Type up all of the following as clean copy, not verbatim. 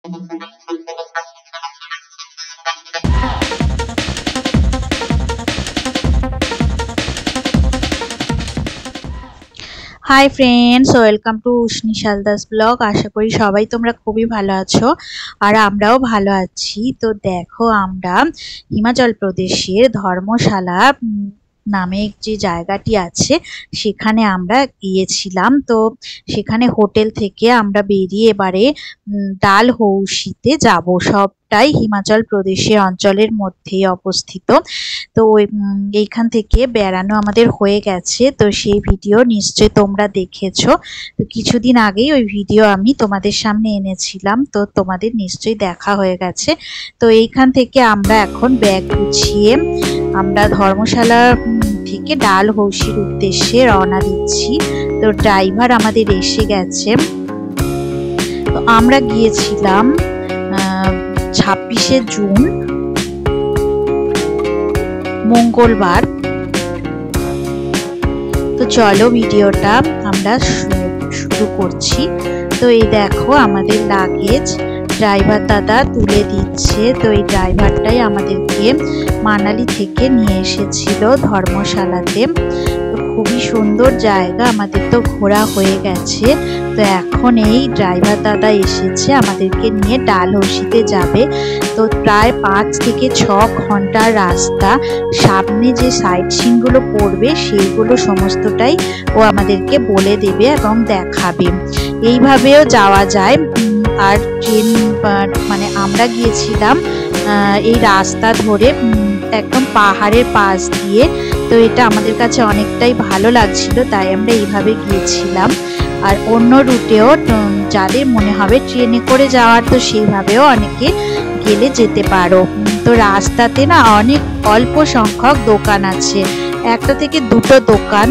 High friends, welcome to উষ্ণি শালদাস blog. আশা করি সবাই তোমরা খুবই ভালো আছো আর আমরাও ভালো আছি। তো দেখো, আমরা হিমাচল প্রদেশের ধর্মশালা নামে যে জায়গাটি আছে সেখানে আমরা গিয়েছিলাম। তো সেখানে হোটেল থেকে আমরা বেরিয়ে এবারে ডালহৌসিতে যাব। সবটাই হিমাচল প্রদেশের অঞ্চলের মধ্যেই অবস্থিত। তো এইখান থেকে বেড়ানো আমাদের হয়ে গেছে, তো সেই ভিডিও নিশ্চয়ই তোমরা দেখেছো। তো কিছুদিন আগেই ওই ভিডিও আমি তোমাদের সামনে এনেছিলাম, তো তোমাদের নিশ্চয়ই দেখা হয়ে গেছে। তো এইখান থেকে আমরা এখন ব্যাগ গুছিয়ে আমরা ধর্মশালা থেকে ডালহৌসির উদ্দেশ্যে রওনা দিচ্ছি। তো ড্রাইভার আমাদের এসে গেছে। তো আমরা গিয়েছিলাম 26শে জুন মঙ্গলবার। তো চলো ভিডিওটা আমরা শুরু করছি। তো এই দেখো, আমাদের লাগেজ ড্রাইভার দাদা তুলে দিচ্ছে। তো এই ড্রাইভারটাই আমাদেরকে মানালি থেকে নিয়ে এসেছিল ধর্মশালাতে। তো খুবই সুন্দর জায়গা, আমাদের তো ঘোরা হয়ে গেছে। তো এখন এই ড্রাইভার দাদা এসেছে আমাদেরকে নিয়ে ডালহৌসিতে যাবে। তো প্রায় 5 থেকে 6 ঘন্টার রাস্তা। সামনে যে সাইট সিনগুলো পড়বে সেইগুলো সমস্তটাই ও আমাদেরকে বলে দেবে এবং দেখাবে। এইভাবেও যাওয়া যায়। আর ট্রেন মানে আমরা গিয়েছিলাম এই রাস্তা ধরে একদম পাহাড়ের পাশ দিয়ে। তো এটা আমাদের কাছে অনেকটাই ভালো লাগছিল, তাই আমরা এইভাবে গিয়েছিলাম। আর অন্য রুটেও যাদের মনে হবে ট্রেনে করে যাওয়ার, তো সেইভাবেও অনেকে গেলে যেতে পারো। তো রাস্তাতে না অনেক অল্প সংখ্যক দোকান আছে, একটা থেকে দুটো দোকান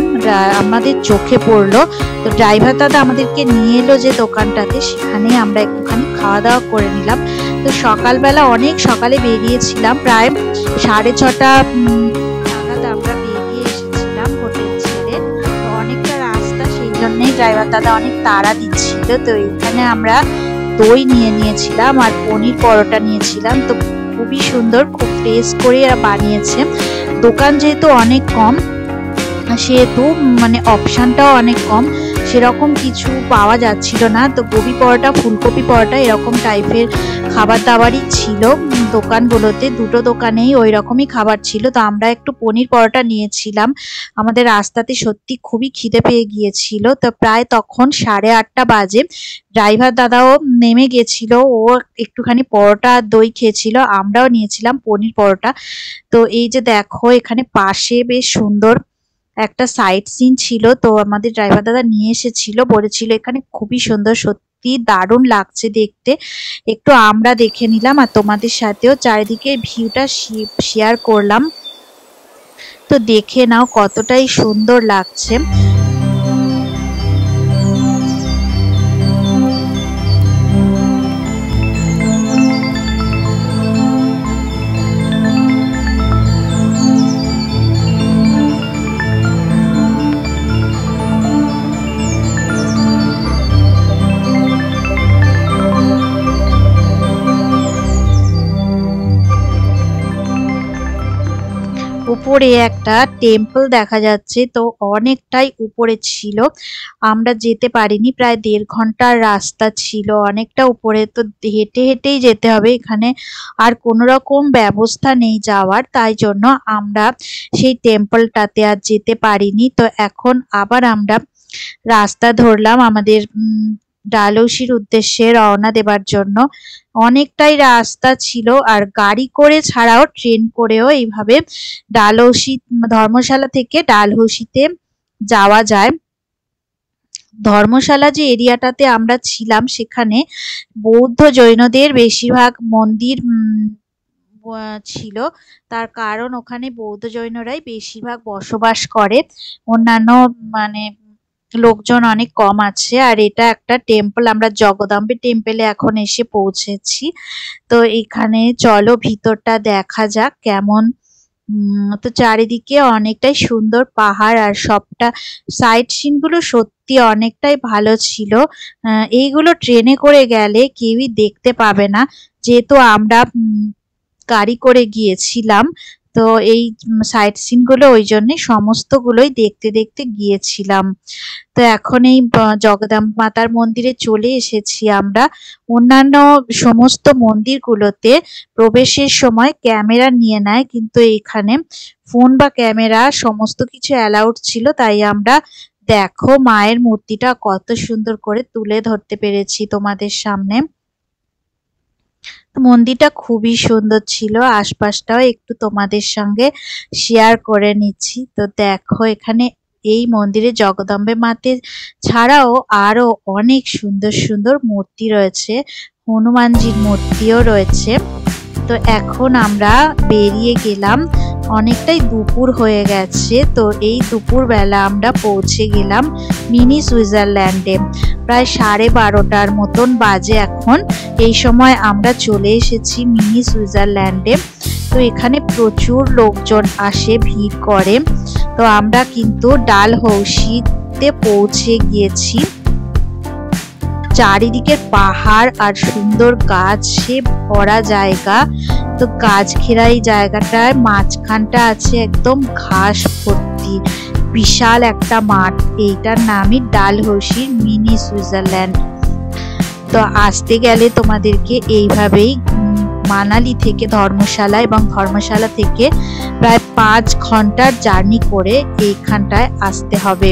আমাদের চোখে পড়লো। তো ড্রাইভার দাদা আমাদেরকে নিয়ে এলো যে দোকানটাতে, সেখানে আমরা একটুখানি খাওয়া দাওয়া করে নিলাম। তো সকালবেলা অনেক সকালে বেরিয়েছিলাম, প্রায় 6:30 নাগাদ আমরা বেরিয়ে এসেছিলাম হোটেল ছেড়ে। তো অনেকটা রাস্তা, সেই জন্যই ড্রাইভার দাদা অনেক তাড়া দিচ্ছিল। তো এখানে আমরা দই নিয়ে নিয়েছিলাম আর পনির পরোটা নিয়েছিলাম। তো খুবই সুন্দর, খুব টেস্ট করে বানিয়েছে। দোকান যেহেতু অনেক কম, সেহেতু মানে অপশানটাও অনেক কম, সেরকম কিছু পাওয়া যাচ্ছিল না। তো গোবি পরোটা, ফুলকপি পরোটা এরকম টাইপের খাবার দাবারই ছিল দোকানগুলোতে। দুটো দোকানেই ওই রকমই খাবার ছিল। তো আমরা একটু পনির পরোটা নিয়েছিলাম। আমাদের রাস্তাতে সত্যি খুবই খিদে পেয়ে গিয়েছিল। তো প্রায় তখন 8:30 বাজে। ড্রাইভার দাদাও নেমে গেছিল, ও একটুখানি পরোটা আর দই খেয়েছিল, আমরাও নিয়েছিলাম পনির পরোটা। তো এই যে দেখো, এখানে পাশে বেশ সুন্দর একটা সাইট সিন ছিল। তো আমাদের ড্রাইভার দাদা নিয়ে এসেছিল, বলেছিল এখানে খুবই সুন্দর, সত্যি দারুণ লাগছে দেখতে। একটু আমরা দেখে নিলাম আর তোমাদের সাথেও চারিদিকে ভিউটা শেয়ার করলাম। তো দেখে নাও কতটাই সুন্দর লাগছে। উপরে একটা টেম্পল দেখা যাচ্ছে, তো অনেকটাই উপরে ছিল, আমরা যেতে পারিনি। প্রায় 1.5 ঘন্টার রাস্তা ছিল, অনেকটা উপরে। তো হেঁটে হেঁটেই যেতে হবে, এখানে আর কোনো রকম ব্যবস্থা নেই যাওয়ার, তাই জন্য আমরা সেই টেম্পলটাতে আর যেতে পারিনি। তো এখন আবার আমরা রাস্তা ধরলাম আমাদের ডালহৌসির উদ্দেশ্যে রওনা দেবার জন্য। অনেকটাই রাস্তা ছিল, আর গাড়ি করে ছাড়াও ট্রেন করেও এইভাবে ডালহৌসি ধর্মশালা থেকে ডালহৌসিতে যাওয়া যায়। ধর্মশালা যে এরিয়াটাতে আমরা ছিলাম, সেখানে বৌদ্ধ জৈনদের বেশিরভাগ মন্দির ছিল। তার কারণ ওখানে বৌদ্ধ জৈনরাই বেশিরভাগ বসবাস করে, অন্যান্য মানে লোকজন অনেক কম আছে। আর এটা একটা টেম্পল, আমরা জগদম্বে টেম্পলে এখন এসে পৌঁছেছি। তো এখানে চলো ভিতরটা দেখা যাক কেমন তো চারিদিকে অনেকটাই সুন্দর পাহাড়, আর সবটা সাইট সিন গুলো সত্যি অনেকটাই ভালো ছিল। এইগুলো ট্রেনে করে গেলে কেউই দেখতে পাবে না, যেহেতু আমরা গাড়ি করে গিয়েছিলাম। তো এই সাইট সিন গুলো ওই জন্য সমস্তগুলোই দেখতে দেখতে গিয়েছিলাম। তো এখন এই জগদম্বা মাতার মন্দিরে চলে এসেছি আমরা। অন্যান্য সমস্ত মন্দিরগুলোতে প্রবেশের সময় ক্যামেরা নিয়ে নেয়, কিন্তু এখানে ফোন বা ক্যামেরা সমস্ত কিছু অ্যালাউড ছিল, তাই আমরা দেখো মায়ের মূর্তিটা কত সুন্দর করে তুলে ধরতে পেরেছি তোমাদের সামনে। মন্দিরটা খুবই সুন্দর ছিল, আশপাশটাও একটু তোমাদের সঙ্গে শেয়ার করে নিচ্ছি। তো দেখো এখানে এই মন্দিরে জগদম্বে মাতের ছাড়াও আরো অনেক সুন্দর সুন্দর মূর্তি রয়েছে, হনুমানজির মূর্তিও রয়েছে। তো এখন আমরা বেরিয়ে গেলাম, অনেকটাই দুপুর হয়ে গেছে। তো এই দুপুর বেলা আমরা পৌঁছে গেলাম মিনি সুইজারল্যান্ডে। প্রায় 12:30টার মতন বাজে এখন। এই সময় আমরা চলে এসেছি মিনি সুইজারল্যান্ডে। তো এখানে প্রচুর লোকজন আসে, ভিড় করে। তো আমরা কিন্তু ডালহৌসিতে পৌঁছে গিয়েছি। চারিদিকে পাহাড় আর সুন্দর গাছে ভরা জায়গা। তো গাছ ঘেরা এই জায়গাটায় মাঝখানটা আছে একদম ঘাস ভর্তি, বিশাল একটা মাঠ। এইটার নামই ডালহৌসি মিনি সুইজারল্যান্ড। তো আসতে গেলে তোমাদেরকে এইভাবেই মানালি থেকে ধর্মশালা এবং ধর্মশালা থেকে প্রায় 5 ঘন্টার জার্নি করে এইখানটায় আসতে হবে।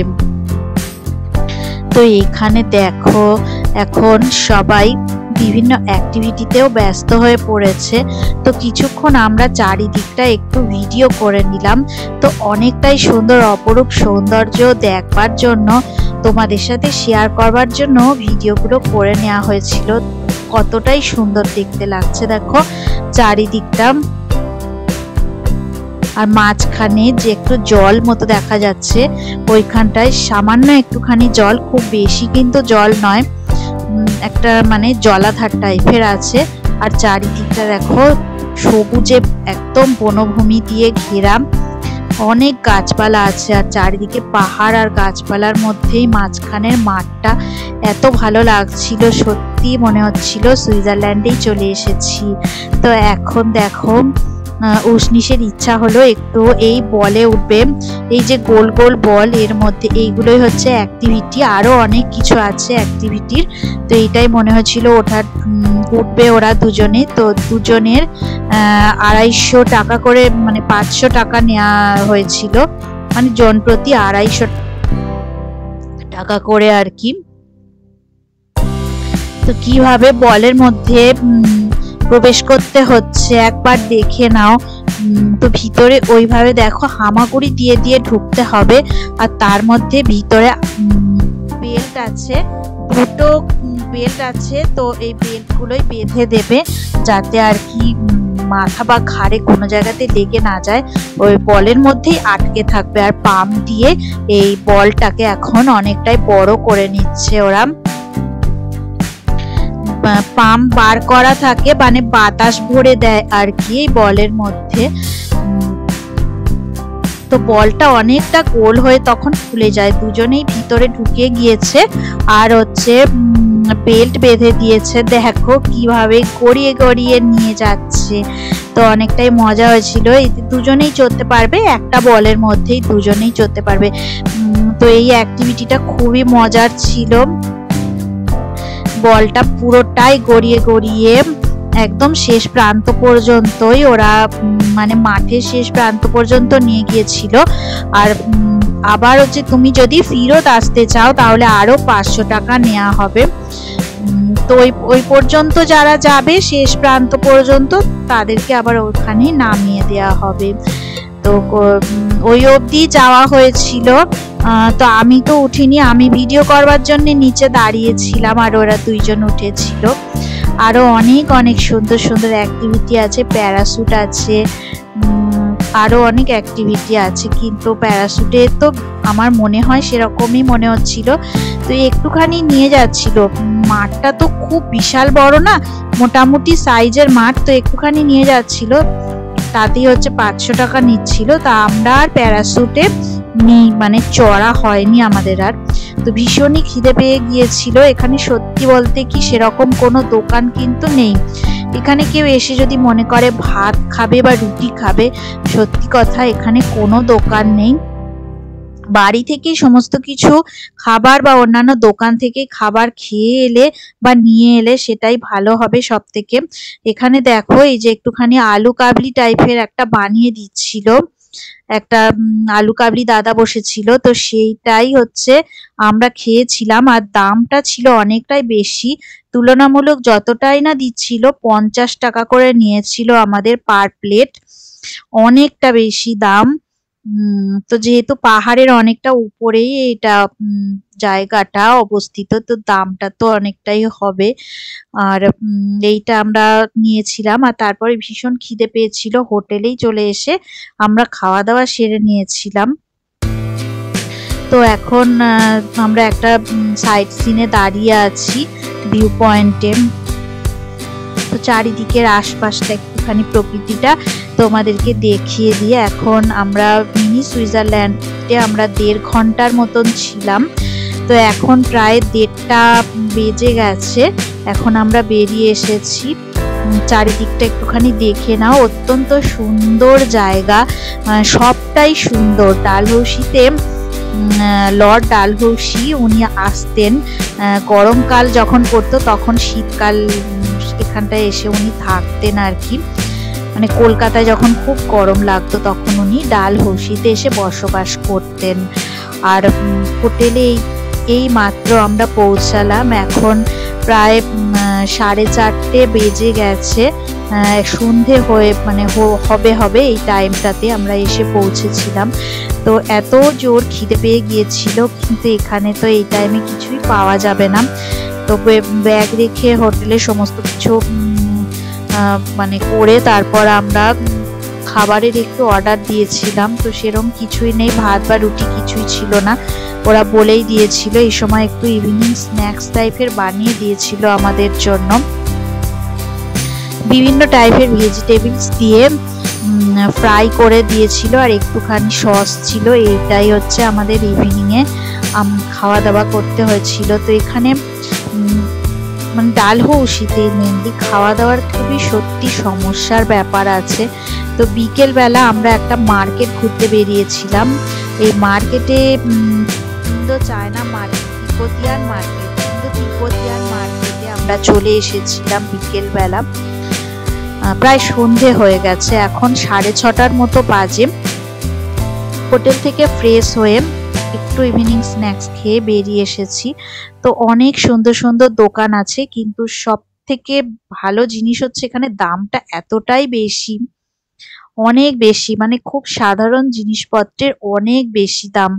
তো এইখানে দেখো এখন সবাই বিভিন্ন অ্যাক্টিভিটিতেও ব্যস্ত হয়ে পড়েছে। তো কিছুক্ষণ আমরা চারিদিকটা একটু ভিডিও করে নিলাম। তো অনেকটাই সুন্দর অপরূপ সৌন্দর্য দেখবার জন্য, তোমাদের সাথে শেয়ার করবার জন্য ভিডিওগুলো করে নেওয়া হয়েছিল। কতটাই সুন্দর দেখতে লাগছে দেখো চারিদিকটা। আর মাঝখানে যে একটু জল মতো দেখা যাচ্ছে, ওইখানটায় সামান্য একটুখানি জল, খুব বেশি কিন্তু জল নয়, একটা মানে জলাধার টাইপের আছে। আর চারিদিকটা দেখো সবুজে একদম বনভূমি দিয়ে ঘেরা, অনেক গাছপালা আছে। আর চারিদিকে পাহাড় আর গাছপালার মধ্যেই মাঝখানের মাঠটা এত ভালো লাগছিল, সত্যি মনে হচ্ছিল সুইজারল্যান্ডেই চলে এসেছি। তো এখন দেখো উষ্ণিসের ইচ্ছা হলো একটু এই বলে উঠবে, এই যে গোল গোল বল, এর মধ্যে এইগুলোই হচ্ছে অ্যাক্টিভিটি, আরো অনেক কিছু আছে অ্যাক্টিভিটির। তো এইটাই মনে হচ্ছিল ওঠার উঠবে ওরা দুজনে। তো দুজনের 250 টাকা করে, মানে 500 টাকা নেওয়া হয়েছিল, মানে জন প্রতি 250 টাকা করে আর কি। তো কিভাবে বলের মধ্যে প্রবেশ করতে হচ্ছে একবার দেখে নাও। তো ভিতরে ওইভাবে দেখো হামাগুড়ি দিয়ে দিয়ে ঢুকতে হবে। আর তার মধ্যে ভিতরে বেল্ট আছে, 2টো বেল্ট আছে। তো এই বেল্টগুলোই বেঁধে দেবে যাতে আর কি মাথা বা ঘাড়ে কোনো জায়গাতে লেগে না যায়, ওই বলের মধ্যেই আটকে থাকবে। আর পাম্প দিয়ে এই বলটাকে এখন অনেকটাই বড় করে নিচ্ছে ওরা। পাম্প বার করা থাকে, মানে বাতাস ভরে দেয় আর কি এই বলের মধ্যে। তো বলটা অনেকটা গোল হয়ে তখন খুলে যায়। দুজনেই ভিতরে ঢুকে গিয়েছে আর হচ্ছে বেল্ট বেঁধে দিয়েছে। দেখো কিভাবে গড়িয়ে গড়িয়ে নিয়ে যাচ্ছে। তো অনেকটাই মজা হয়েছিল। দুজনেই চড়তে পারবে, একটা বলের মধ্যেই দুজনেই চড়তে পারবে। তো এই অ্যাক্টিভিটিটা খুবই মজার ছিল। বলটা পুরোটাই গড়িয়ে গড়িয়ে একদম শেষ প্রান্ত পর্যন্তই ওরা, মানে মাঠের শেষ প্রান্ত পর্যন্ত নিয়ে গিয়েছিল। আর আবার হচ্ছে তুমি যদি ফেরত আসতে চাও তাহলে আরো 500 টাকা নেওয়া হবে। তো ওই পর্যন্ত যারা যাবে শেষ প্রান্ত পর্যন্ত, তাদেরকে আবার ওখানে নামিয়ে দেওয়া হবে। তো ওই অবধি যাওয়া হয়েছিল। তো আমি তো উঠিনি, আমি ভিডিও করবার জন্য নিচে দাঁড়িয়েছিলাম, আর ওরা দুইজন উঠেছিল। আরো অনেক অনেক সুন্দর সুন্দর অ্যাক্টিভিটি আছে, প্যারাশুট আছে, আরো অনেক অ্যাক্টিভিটি আছে। কিন্তু প্যারাশুটে তো আমার মনে হয় সেরকমই মনে হচ্ছিল। তো একটুখানি নিয়ে যাচ্ছিল, মাঠটা তো খুব বিশাল বড় না, মোটামুটি সাইজের মাঠ। তো একটুখানি নিয়ে যাচ্ছিল। তাতেই হচ্ছে 500 টাকা নিচ্ছিল। তা আমরা আর প্যারাসুটে মানে চড়া হয়নি আমাদের আর। তো ভীষণই খিদে পেয়ে গিয়েছিল। এখানে সত্যি বলতে কি সেরকম কোনো দোকান কিন্তু নেই। এখানে কেউ এসে যদি মনে করে ভাত খাবে বা রুটি খাবে, সত্যি কথা এখানে কোনো দোকান নেই। বাড়ি থেকেই সমস্ত কিছু খাবার বা অন্যান্য দোকান থেকে খাবার খেয়ে এলে বা নিয়ে এলে সেটাই ভালো হবে সব থেকে। এখানে দেখো এই যে একটুখানি আলু কাবলি টাইপের একটা বানিয়ে দিচ্ছিল, একটা আলু কাবলি দাদা বসেছিল, তো সেইটাই হচ্ছে আমরা খেয়েছিলাম। আর দামটা ছিল অনেকটাই বেশি, তুলনামূলক যতটাই না দিচ্ছিল 50 টাকা করে নিয়েছিল আমাদের পার প্লেট, অনেকটা বেশি দাম। তো যেহেতু পাহাড়ের অনেকটা উপরেই এটা জায়গাটা অবস্থিত, তো দামটা তো অনেকটাই হবে। আর এইটা আমরা নিয়েছিলাম। আর তারপরে ভীষণ খিদে পেয়েছিল, হোটেলেই চলে এসে আমরা খাওয়া দাওয়া সেরে নিয়েছিলাম। তো এখন আমরা একটা সাইট সিনে দাঁড়িয়ে আছি ভিউ পয়েন্টে। তো চারিদিকের আশপাশটা একটুখানি প্রকৃতিটা তোমাদেরকে দেখিয়ে দিয়ে এখন আমরা মিনি সুইজারল্যান্ডে আমরা 1.5 ঘন্টার মতন ছিলাম। তো এখন প্রায় 1:30টা বেজে গেছে, এখন আমরা বেরিয়ে এসেছি। চারিদিকটা একটুখানি দেখে নাও, অত্যন্ত সুন্দর জায়গা, সবটাই সুন্দর। ডালহৌসিতে লর্ড ডালহৌসি উনি আসতেন, গরমকাল যখন পড়তো তখন শীতকাল এখানটায় এসে উনি থাকতেন আর কি। মানে কলকাতায় যখন খুব গরম লাগতো তখন উনি ডালহৌসিতে এসে বসবাস করতেন। আর হোটেলে এই মাত্র আমরা পৌঁছালাম, এখন প্রায় 4:30 বেজে গেছে, সন্ধে হয়ে মানে হবে এই টাইমটাতে আমরা এসে পৌঁছেছিলাম। তো এত জোর খিদে পেয়ে গিয়েছিল, কিন্তু এখানে তো এই টাইমে কিছুই পাওয়া যাবে না। তো ব্যাগ রেখে হোটেলে সমস্ত কিছু মানে করে তারপর আমরা খাবারের একটু অর্ডার দিয়েছিলাম। তো সেরকম কিছুই নেই, ভাত বা রুটি কিছুই ছিল না, ওরা বলেই দিয়েছিল এই সময় একটু ইভিনিং স্ন্যাক্স টাইপের বানিয়ে দিয়েছিল আমাদের জন্য। বিভিন্ন টাইপের ভেজিটেবলস দিয়ে ফ্রাই করে দিয়েছিল আর একটুখানি সস ছিল। এইটাই হচ্ছে আমাদের ইভিনিংয়ে খাওয়া দাওয়া করতে হয়েছিল। তো এখানে মানে ডালহৌসিতে মেনলি খাওয়া দাওয়ার খুবই সত্যি সমস্যার ব্যাপার আছে। তো বিকেল বেলা আমরা একটা মার্কেট ঘুরতে বেরিয়েছিলাম। এই মার্কেটে Indo China market, Tibetan market, Tibetan মার্কেটে আমরা চলে এসেছিলাম বিকেল বেলা। প্রায় সন্ধে হয়ে গেছে, এখন 6:30টার মতো বাজে। হোটেল থেকে ফ্রেশ হয়ে একটু ইভিনিং স্ন্যাক্স খেয়ে বেরিয়ে এসেছি। তো অনেক সুন্দর সুন্দর দোকান আছে, কিন্তু সব থেকে ভালো জিনিস হচ্ছে এখানে দামটা এতটাই বেশি, অনেক বেশি, মানে খুব সাধারণ জিনিসপত্রের অনেক বেশি দাম,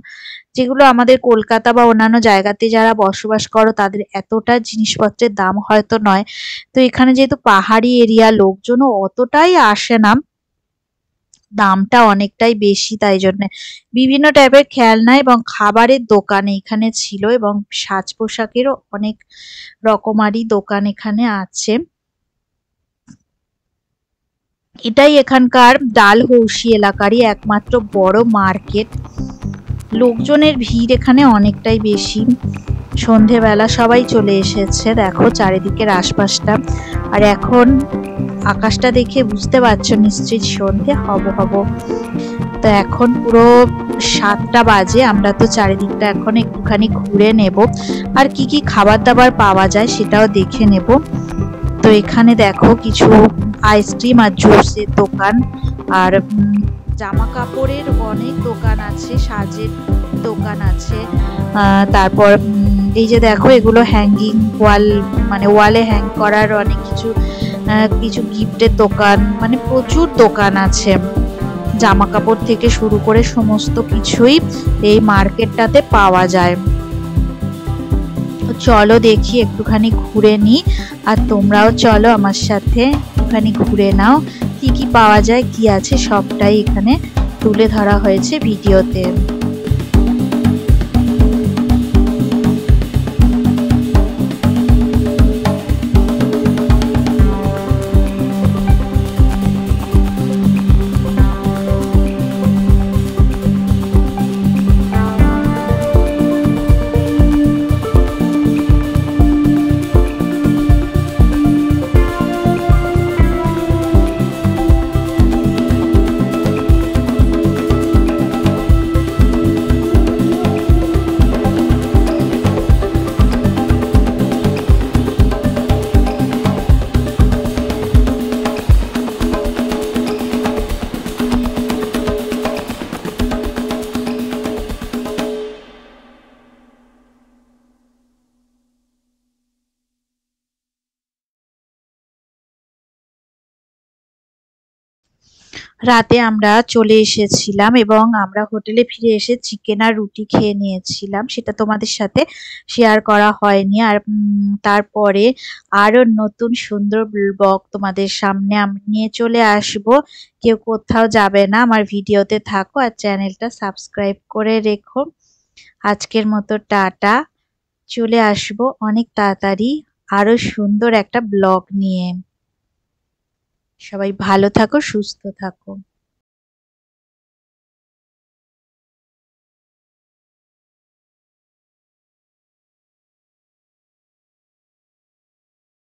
যেগুলো আমাদের কলকাতা বা অন্যান্য জায়গাতে যারা বসবাস করো তাদের এতটা জিনিসপত্রের দাম হয়তো নয়। তো এখানে যেহেতু পাহাড়ি এরিয়া, লোকজনও অতটাই আসে না, দামটা অনেকটাই বেশি, তাই জন্য বিভিন্ন টাইপের খেলনা এবং খাবারের দোকান এখানে ছিল, এবং সাজ পোশাকেরও অনেক রকমারি দোকান এখানে আছে। এটাই এখানকার ডালহৌসি এলাকারই একমাত্র বড় মার্কেট। লোকজনের ভিড় এখানে অনেকটাই বেশি। সন্ধেবেলা সবাই চলে এসেছে, দেখো চারিদিকের আশপাশটা। আর এখন আকাশটা দেখে বুঝতে পারছো নিশ্চয়ই সন্ধে হব। তো এখন পুরো 7টা বাজে, আমরা তো চারিদিকটা এখন একটুখানি ঘুরে নেব, আর কি কি খাবার দাবার পাওয়া যায় সেটাও দেখে নেব। তো এখানে দেখো কিছু আইসক্রিম আর জুসের দোকান, আর জামা কাপড়ের অনেক দোকান আছে, সাজের দোকান আছে। তারপর এই যে দেখো এগুলো হ্যাঙ্গিং ওয়াল, মানে ওয়ালে হ্যাং করার অনেক কিছু গিফটের দোকান, মানে প্রচুর দোকান আছে। জামা কাপড় থেকে শুরু করে সমস্ত কিছুই এই মার্কেটটাতে পাওয়া যায়। চলো দেখি একটুখানি ঘুরে নি, আর তোমরাও চলো আমার সাথে একটুখানি ঘুরে নাও। কি কি পাওয়া যায়, কি আছে, সবটাই এখানে তুলে ধরা হয়েছে ভিডিওতে। রাতে আমরা চলে এসেছিলাম এবং আমরা হোটেলে ফিরে এসে চিকেন আর রুটি খেয়ে নিয়েছিলাম, সেটা তোমাদের সাথে শেয়ার করা হয়নি। আর তারপরে আরো নতুন সুন্দর ব্লগ তোমাদের সামনে আমি নিয়ে চলে আসব। কেউ কোথাও যাবে না, আমার ভিডিওতে থাকো আর চ্যানেলটা সাবস্ক্রাইব করে রেখো। আজকের মতো টাটা, চলে আসব অনেক তাড়াতাড়ি আরো সুন্দর একটা ব্লগ নিয়ে। সবাই ভালো থাকো, সুস্থ থাকো।